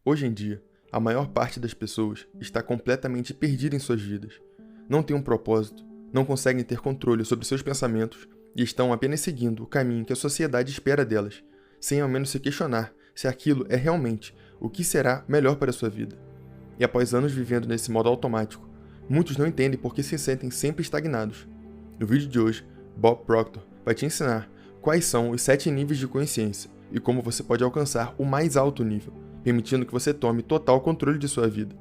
Hoje em dia, a maior parte das pessoas está completamente perdida em suas vidas. Não tem um propósito, não conseguem ter controle sobre seus pensamentos e estão apenas seguindo o caminho que a sociedade espera delas, sem ao menos se questionar se aquilo é realmente o que será melhor para a sua vida. E após anos vivendo nesse modo automático, muitos não entendem por que se sentem sempre estagnados. No vídeo de hoje, Bob Proctor vai te ensinar quais são os 7 níveis de consciência e como você pode alcançar o mais alto nível, permitindo que você tome total controle de sua vida,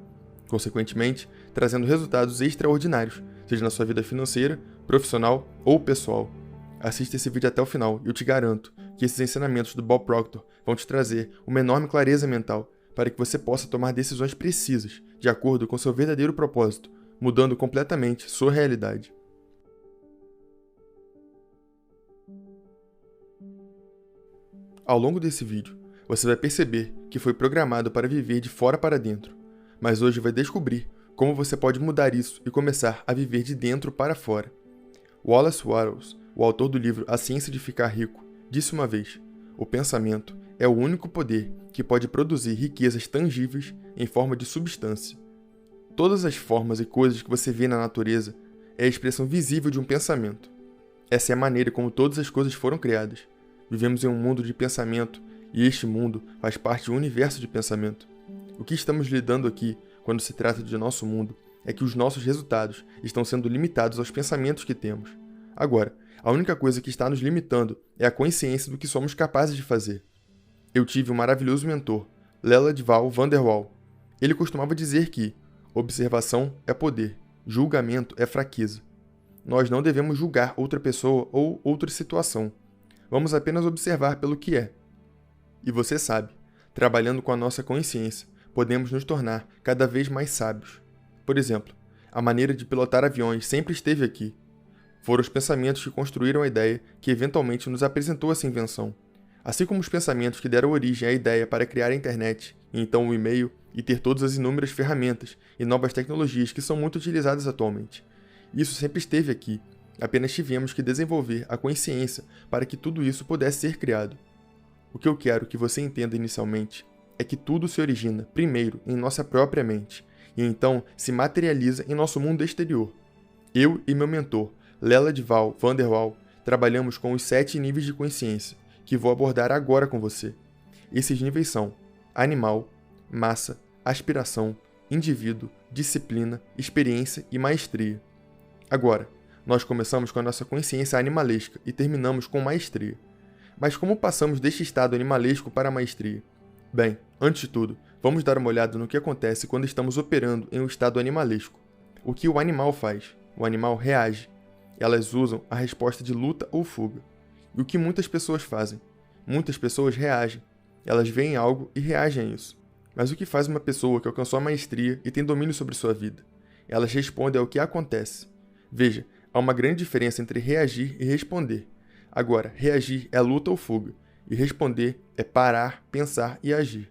consequentemente, trazendo resultados extraordinários, seja na sua vida financeira, profissional ou pessoal. Assista esse vídeo até o final e eu te garanto que esses ensinamentos do Bob Proctor vão te trazer uma enorme clareza mental para que você possa tomar decisões precisas, de acordo com seu verdadeiro propósito, mudando completamente sua realidade. Ao longo desse vídeo, você vai perceber que foi programado para viver de fora para dentro, mas hoje vai descobrir como você pode mudar isso e começar a viver de dentro para fora. Wallace Wattles, o autor do livro A Ciência de Ficar Rico, disse uma vez: o pensamento é o único poder que pode produzir riquezas tangíveis em forma de substância. Todas as formas e coisas que você vê na natureza é a expressão visível de um pensamento. Essa é a maneira como todas as coisas foram criadas. Vivemos em um mundo de pensamento e este mundo faz parte de um universo de pensamento. O que estamos lidando aqui, quando se trata de nosso mundo, é que os nossos resultados estão sendo limitados aos pensamentos que temos. Agora, a única coisa que está nos limitando é a consciência do que somos capazes de fazer. Eu tive um maravilhoso mentor, Leland-Val Vanderwall. Ele costumava dizer que observação é poder, julgamento é fraqueza. Nós não devemos julgar outra pessoa ou outra situação. Vamos apenas observar pelo que é. E você sabe, trabalhando com a nossa consciência, podemos nos tornar cada vez mais sábios. Por exemplo, a maneira de pilotar aviões sempre esteve aqui. Foram os pensamentos que construíram a ideia que eventualmente nos apresentou essa invenção. Assim como os pensamentos que deram origem à ideia para criar a internet, e então o e-mail, e ter todas as inúmeras ferramentas e novas tecnologias que são muito utilizadas atualmente. Isso sempre esteve aqui, apenas tivemos que desenvolver a consciência para que tudo isso pudesse ser criado. O que eu quero que você entenda inicialmente é que tudo se origina, primeiro, em nossa própria mente, e então se materializa em nosso mundo exterior. Eu e meu mentor, Leland-Val Vanderwall, trabalhamos com os 7 níveis de consciência, que vou abordar agora com você. Esses níveis são animal, massa, aspiração, indivíduo, disciplina, experiência e maestria. Agora, nós começamos com a nossa consciência animalesca e terminamos com maestria. Mas como passamos deste estado animalesco para a maestria? Bem, antes de tudo, vamos dar uma olhada no que acontece quando estamos operando em um estado animalesco. O que o animal faz? O animal reage. Elas usam a resposta de luta ou fuga. E o que muitas pessoas fazem? Muitas pessoas reagem. Elas veem algo e reagem a isso. Mas o que faz uma pessoa que alcançou a maestria e tem domínio sobre sua vida? Elas respondem ao que acontece. Veja, há uma grande diferença entre reagir e responder. Agora, reagir é luta ou fuga, e responder é parar, pensar e agir.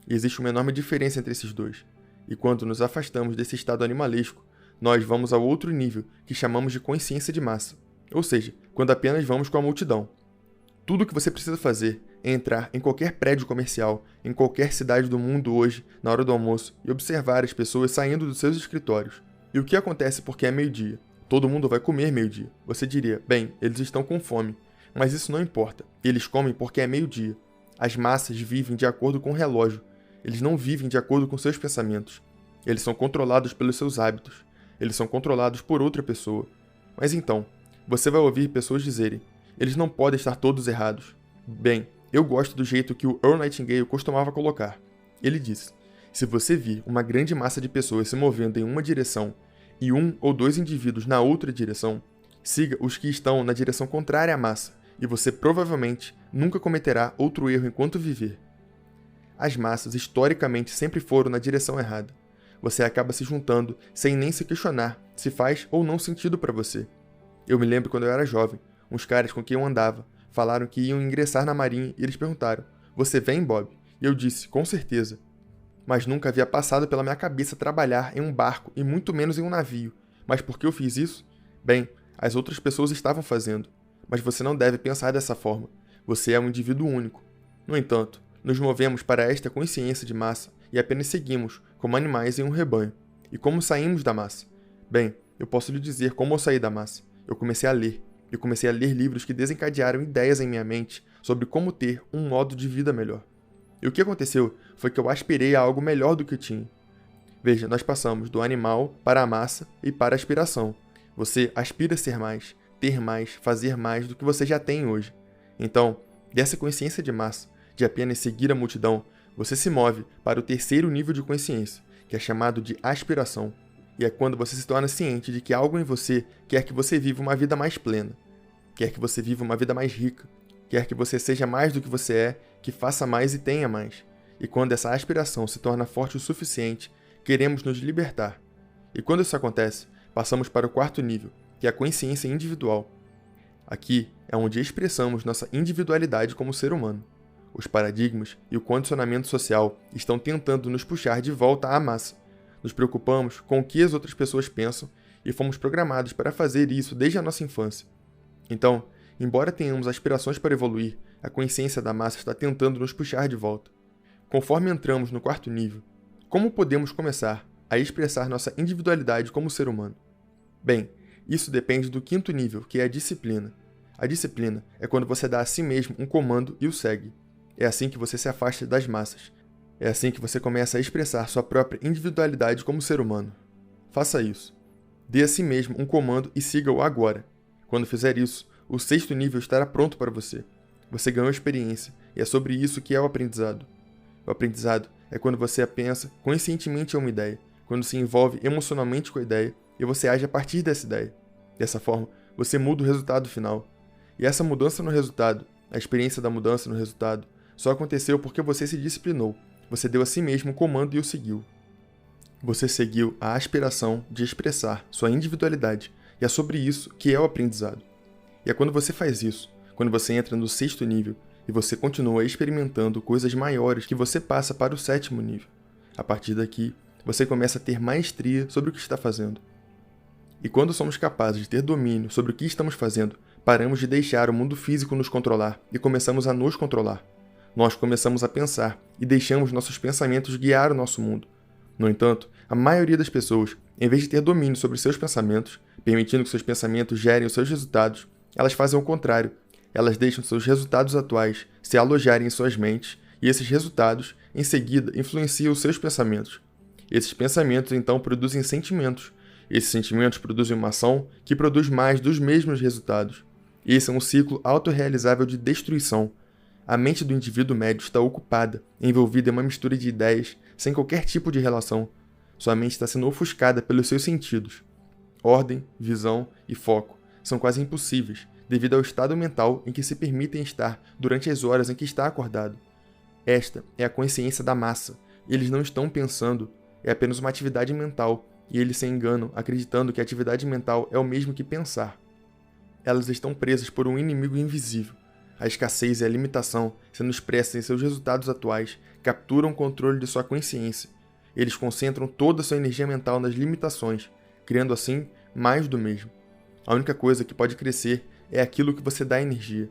E existe uma enorme diferença entre esses dois. E quando nos afastamos desse estado animalesco, nós vamos ao outro nível, que chamamos de consciência de massa. Ou seja, quando apenas vamos com a multidão. Tudo o que você precisa fazer é entrar em qualquer prédio comercial, em qualquer cidade do mundo hoje, na hora do almoço, e observar as pessoas saindo dos seus escritórios. E o que acontece porque é meio-dia? Todo mundo vai comer meio-dia. Você diria, bem, eles estão com fome. Mas isso não importa. Eles comem porque é meio-dia. As massas vivem de acordo com o relógio. Eles não vivem de acordo com seus pensamentos. Eles são controlados pelos seus hábitos. Eles são controlados por outra pessoa. Mas então, você vai ouvir pessoas dizerem, eles não podem estar todos errados. Bem, eu gosto do jeito que o Earl Nightingale costumava colocar. Ele disse, se você vir uma grande massa de pessoas se movendo em uma direção e 1 ou 2 indivíduos na outra direção, siga os que estão na direção contrária à massa, e você provavelmente nunca cometerá outro erro enquanto viver. As massas historicamente sempre foram na direção errada. Você acaba se juntando sem nem se questionar se faz ou não sentido para você. Eu me lembro quando eu era jovem, uns caras com quem eu andava falaram que iam ingressar na marinha e eles perguntaram, você vem, Bob? E eu disse, com certeza. Mas nunca havia passado pela minha cabeça trabalhar em um barco e muito menos em um navio. Mas por que eu fiz isso? Bem, as outras pessoas estavam fazendo. Mas você não deve pensar dessa forma. Você é um indivíduo único. No entanto, nos movemos para esta consciência de massa e apenas seguimos, como animais em um rebanho. E como saímos da massa? Bem, eu posso lhe dizer como eu saí da massa. Eu comecei a ler. Eu comecei a ler livros que desencadearam ideias em minha mente sobre como ter um modo de vida melhor. E o que aconteceu foi que eu aspirei a algo melhor do que eu tinha. Veja, nós passamos do animal para a massa e para a aspiração. Você aspira a ser mais, ter mais, fazer mais do que você já tem hoje. Então, dessa consciência de massa, de apenas seguir a multidão, você se move para o terceiro nível de consciência, que é chamado de aspiração. E é quando você se torna ciente de que algo em você quer que você viva uma vida mais plena, quer que você viva uma vida mais rica, quer que você seja mais do que você é, que faça mais e tenha mais. E quando essa aspiração se torna forte o suficiente, queremos nos libertar. E quando isso acontece, passamos para o quarto nível, que é a consciência individual. Aqui é onde expressamos nossa individualidade como ser humano. Os paradigmas e o condicionamento social estão tentando nos puxar de volta à massa. Nos preocupamos com o que as outras pessoas pensam e fomos programados para fazer isso desde a nossa infância. Então, embora tenhamos aspirações para evoluir, a consciência da massa está tentando nos puxar de volta. Conforme entramos no quarto nível, como podemos começar a expressar nossa individualidade como ser humano? Bem, isso depende do quinto nível, que é a disciplina. A disciplina é quando você dá a si mesmo um comando e o segue. É assim que você se afasta das massas. É assim que você começa a expressar sua própria individualidade como ser humano. Faça isso. Dê a si mesmo um comando e siga-o agora. Quando fizer isso, o sexto nível estará pronto para você. Você ganhou experiência, e é sobre isso que é o aprendizado. O aprendizado é quando você pensa conscientemente em uma ideia, quando se envolve emocionalmente com a ideia e você age a partir dessa ideia. Dessa forma, você muda o resultado final. E essa mudança no resultado, a experiência da mudança no resultado, só aconteceu porque você se disciplinou. Você deu a si mesmo um comando e o seguiu. Você seguiu a aspiração de expressar sua individualidade, e é sobre isso que é o aprendizado. E é quando você faz isso, quando você entra no sexto nível, e você continua experimentando coisas maiores que você passa para o sétimo nível. A partir daqui, você começa a ter maestria sobre o que está fazendo. E quando somos capazes de ter domínio sobre o que estamos fazendo, paramos de deixar o mundo físico nos controlar e começamos a nos controlar. Nós começamos a pensar e deixamos nossos pensamentos guiar o nosso mundo. No entanto, a maioria das pessoas, em vez de ter domínio sobre seus pensamentos, permitindo que seus pensamentos gerem os seus resultados, elas fazem o contrário. Elas deixam seus resultados atuais se alojarem em suas mentes e esses resultados, em seguida, influenciam os seus pensamentos. Esses pensamentos, então, produzem sentimentos. Esses sentimentos produzem uma ação que produz mais dos mesmos resultados. Esse é um ciclo autorrealizável de destruição. A mente do indivíduo médio está ocupada, envolvida em uma mistura de ideias, sem qualquer tipo de relação. Sua mente está sendo ofuscada pelos seus sentidos. Ordem, visão e foco são quase impossíveis, devido ao estado mental em que se permitem estar durante as horas em que está acordado. Esta é a consciência da massa. Eles não estão pensando, é apenas uma atividade mental, e eles se enganam acreditando que a atividade mental é o mesmo que pensar. Elas estão presas por um inimigo invisível. A escassez e a limitação, sendo expressas em seus resultados atuais, capturam o controle de sua consciência. Eles concentram toda a sua energia mental nas limitações, criando assim mais do mesmo. A única coisa que pode crescer é aquilo que você dá energia.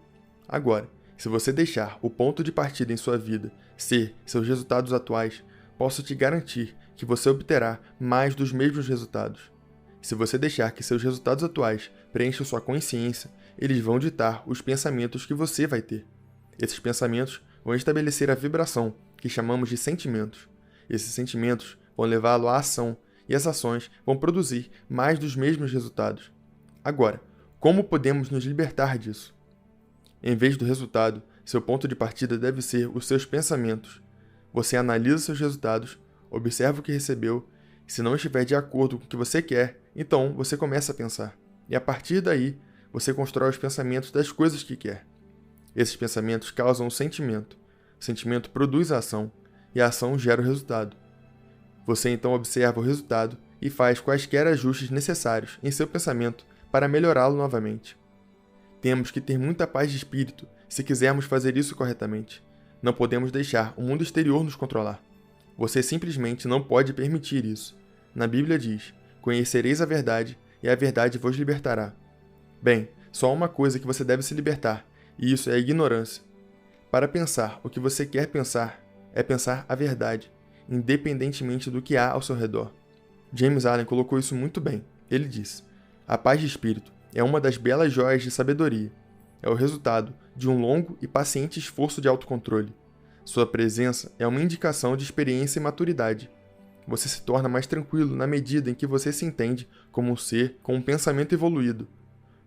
Agora, se você deixar o ponto de partida em sua vida ser seus resultados atuais, posso te garantir que você obterá mais dos mesmos resultados. Se você deixar que seus resultados atuais preencham sua consciência, eles vão ditar os pensamentos que você vai ter. Esses pensamentos vão estabelecer a vibração, que chamamos de sentimentos. Esses sentimentos vão levá-lo à ação, e as ações vão produzir mais dos mesmos resultados. Agora, como podemos nos libertar disso? Em vez do resultado, seu ponto de partida deve ser os seus pensamentos. Você analisa seus resultados, observa o que recebeu, e se não estiver de acordo com o que você quer, então você começa a pensar. E a partir daí, você constrói os pensamentos das coisas que quer. Esses pensamentos causam um sentimento. O sentimento produz a ação, e a ação gera o resultado. Você então observa o resultado e faz quaisquer ajustes necessários em seu pensamento para melhorá-lo novamente. Temos que ter muita paz de espírito se quisermos fazer isso corretamente. Não podemos deixar o mundo exterior nos controlar. Você simplesmente não pode permitir isso. Na Bíblia diz: "Conhecereis a verdade, e a verdade vos libertará." Bem, só há uma coisa que você deve se libertar, e isso é a ignorância. Para pensar o que você quer pensar, é pensar a verdade. independentemente do que há ao seu redor. James Allen colocou isso muito bem. Ele disse: a paz de espírito é uma das belas joias de sabedoria. É o resultado de um longo e paciente esforço de autocontrole. Sua presença é uma indicação de experiência e maturidade. Você se torna mais tranquilo na medida em que você se entende como um ser com um pensamento evoluído.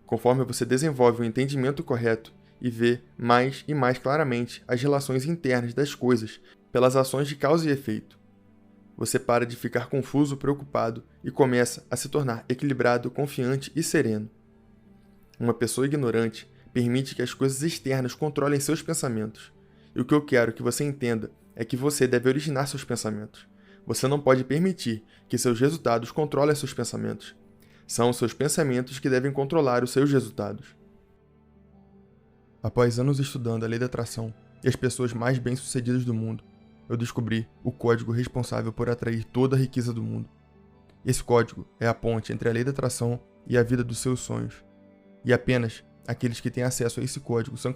Conforme você desenvolve um entendimento correto e vê mais e mais claramente as relações internas das coisas pelas ações de causa e efeito. Você para de ficar confuso, preocupado e começa a se tornar equilibrado, confiante e sereno. Uma pessoa ignorante permite que as coisas externas controlem seus pensamentos. E o que eu quero que você entenda é que você deve originar seus pensamentos. Você não pode permitir que seus resultados controlem seus pensamentos. São os seus pensamentos que devem controlar os seus resultados. Após anos estudando a lei da atração e as pessoas mais bem-sucedidas do mundo, eu descobri o código responsável por atrair toda a riqueza do mundo. Esse código é a ponte entre a lei da atração e a vida dos seus sonhos. E apenas aqueles que têm acesso a esse código são